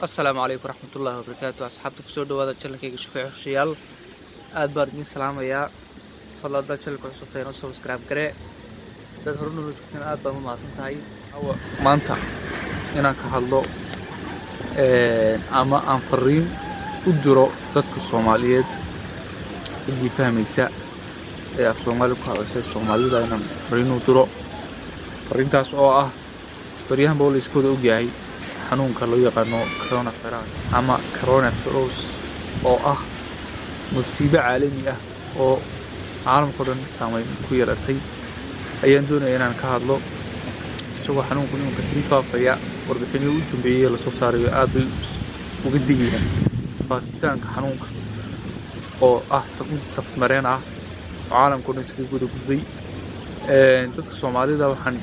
السلام عليكم ورحمة الله وبركاته. أصحابتك سودو هذا channel كيك شوفي شيال aad baan idin salaamayaa. fadlan dad channel ku cusubtay inoo subscribe garee dad horena u joogteen aad baan u mahadsantahay. maanta inaan ka hadlo ama aan fariin u diro dadka Soomaaliyeed idii fahmaysa ee af Soomaali ku hadashay Soomaalida inaan fariin u diro fariintaas oo ah bariyahan booliskooda u yahay xanuunka loo yaqaano coronavirus oo ah musiibo caalami ah oo caalamka dhan saameyn ku yeelatay ayaan doonayaa inaan ka hadlo isagoo xanuunku inuu sii faafaya warbixinii u dambeeyay la soo saarayo aad bay uga digayaan faafitaanka xanuunka oo ah safmareen ah caalamka dhan iskaga guda gudbay dadka Soomaalida waxaan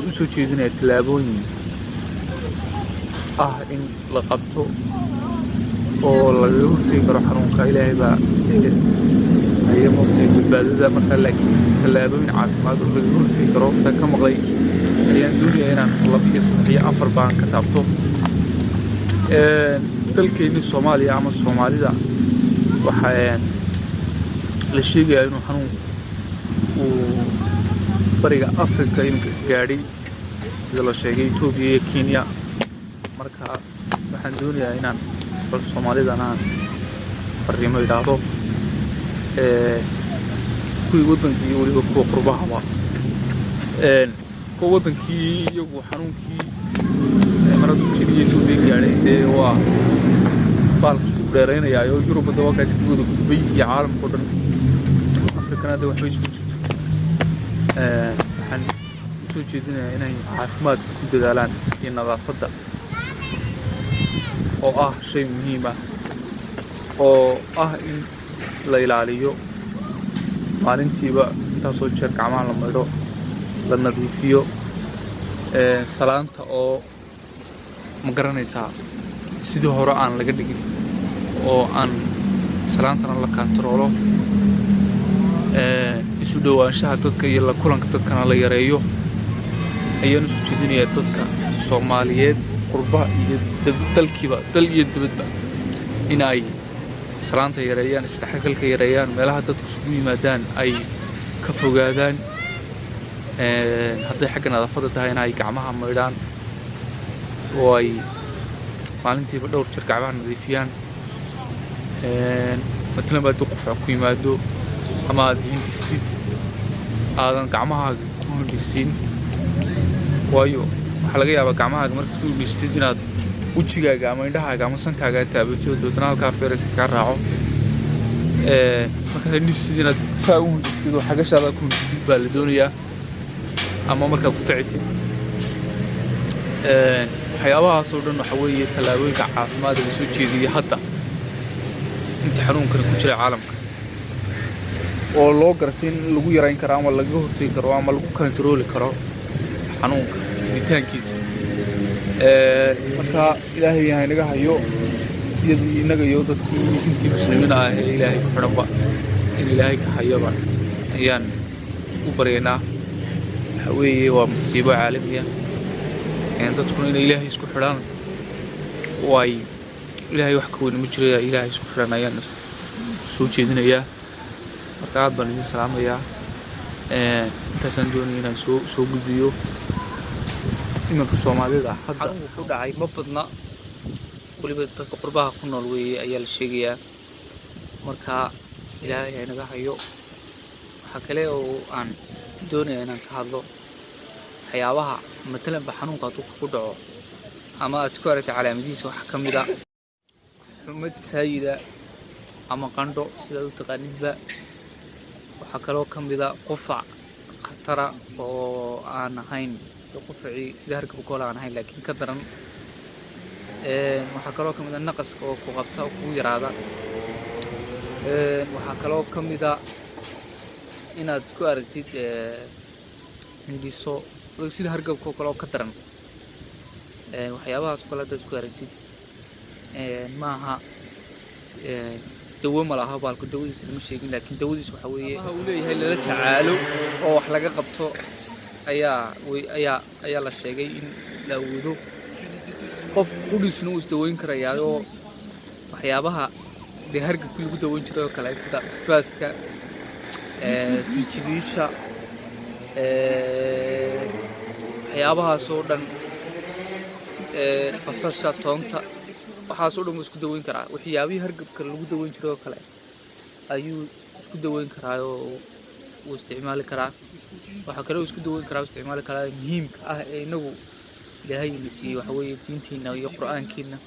u soo jeedinayaa tallaabooyin in la qabto oo laga hortagi karo xanuunka ilaahay baa ayay mootay badbaadada marka laakiin tallaabooyin caafimaad oo laga hortagi karo inta ka maqlay ayaan doonayaa inaan 2 iyo 3 iyo 4 baan ka taabto dalkeena Soomaaliya ama Soomaalida waxaa la sheegayaa inuu xanuunku uu bariga Afrika inuu gaadhay sida la sheegay Itoobiya iyo Kenya marka waxaan doonayaa inaan bal Soomaalidana fariimo idhaahdo kuwii wadankii waliba kuwa qurbahaba kuwa wadankii iyagu xanuunkii maradu jiriyay Itoobiya gaadhay waa baalku isku dheeraynaya oo Yurub dadka iska wada gudbay iyo caalamka dhan Afrikana waxay isku jirto waxaan soo jeedinayaa inay caafimaad ku dadaalaan iyo nadaafadda oo ah shay muhiim ah oo ah in la ilaaliyo maalintiiba intaasoo jeer gacmaha la maydho la nadiifiyo salaanta oo ma garanaysaa sidii hore aan laga dhigin oo aan salaantana la kantaroolo isu dhawaanshaha dadka iyo la kulanka dadkana la yareeyo ayaan soo jeedinayaa dadka Soomaaliyeed qurba iyo dalkiiba dal iyo dibadba in ay salaanta yareeyaan isdhexgalka yareeyaan meelaha dadku isugu yimaadaan ay ka fogaadaan hadday xagga nadaafadda tahay in ay gacmaha maydhaan oo ay maalintiiba dhowr jeer gacmaha nadiifiyaan matalan baa qof ku yimaado ama aad hindistid aadan gacmahaaga ku hindisiin waayo waxaa laga yaabaa gacmahaaga markaad ku hindistid inaad wejigaaga ama indhahaaga ama sankaaga taabato doodana halkaa feerayska kaa raaco markaad hindistid inaad saa u hindistid oo xagashaada ku hindistid baa la doonayaa ama markaad ku ficaysid waxyaabahaasoo dhan waxa weeye tallaabooyinka caafimaadka la soo jeediyay hadda intii xanuunkan ku jiray caalamka oo loo gartay in lagu yarayn karo ama laga hortagi karo ama lagu kantarooli karo xanuunka fiditaankiisa marka ilaahay inaga hayo inaga iyo dadkii intii muslimiin ah ee ilaahay ku xidhanba in ilaahay ka hayaba ayaan u baryaynaa waxa weeye waa musiibo caalami ah dadkuna inay ilaahay isku xidhaan way ilaahay wax ka weyn ma jiro ilaahay isku xidhan ayaan soo jeedinayaa marka aad baan idin salaamayaa intaasaan doonaya inaan soo gudbiyo imanka Soomaalida hadda ku dhacay ma badna waliba dadka qurbaha ku nool weeye ayaa la sheegayaa marka ilaahay inaga hayo waxa kale oo aan doonayaa inaan ka hadlo waxyaabaha matalan ba xanuunka ku dhaco ama aad ku aragtay calaamadihiisa waxa ka mid ah xumad saayida ama qandho sida u taqaanidba waxa kale oo ka mid ah qufac khatara oo aan ahayn qufacii sida hargabka oo aan ahayn laakiin ka daran waxa kale oo ka mid ah naqaska oo ku qabta oo ku yaraada waxa kale oo ka mid ah inaad isku aragtid hindhiso sida hargabka oo kale oo ka daran waxyaabahaas kale aad isku aragtid maaha dawo ma laha baalku dawadiisa lama sheegin laakiin dawadiisa waxa weeye uu leeyahay lala tacaalo oo wax laga qabto ayaa la sheegay in la awoodo qof qudhiisna uu isdaweyn karayaayo waxyaabaha dee hargabka lagu daweyn jiray oo kale sida basbaaska sinjibiisha waxyaabahaasoo dhan basasha toonta waxaasoo dhan wuu isku daweyn karaa waxyaabihii hargabka lagu daweyn jiray oo kale ayuu isku daweyn karaayoo wuu isticmaali karaa waxaa kale uu isku daweyn karaa isticmaali karaa muhiimka ah ee inagu ilaahay ina siiyey waxa weeye diintiina iyo qur'aankiina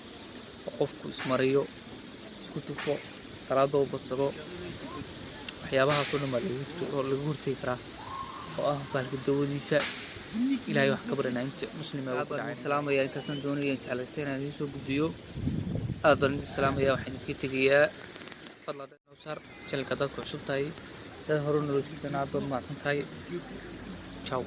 oo qofku ismariyo isku tufo salaada uu badsado waxyaabahaasoo dhan baa lagu hortegi karaa oo ah baalka dawadiisa ilaahay wax ka baranaa inta muslima ugu dhacay salaamaya intaasan doonaya jeclaystay inaan idiin soo gudbiyo aad baan idin salaamaya waxaan idinka tegayaa fadlan nowsar channelka dadku cusub tahay dad hore nolol jirtana aad baad mahadsan tahay ciao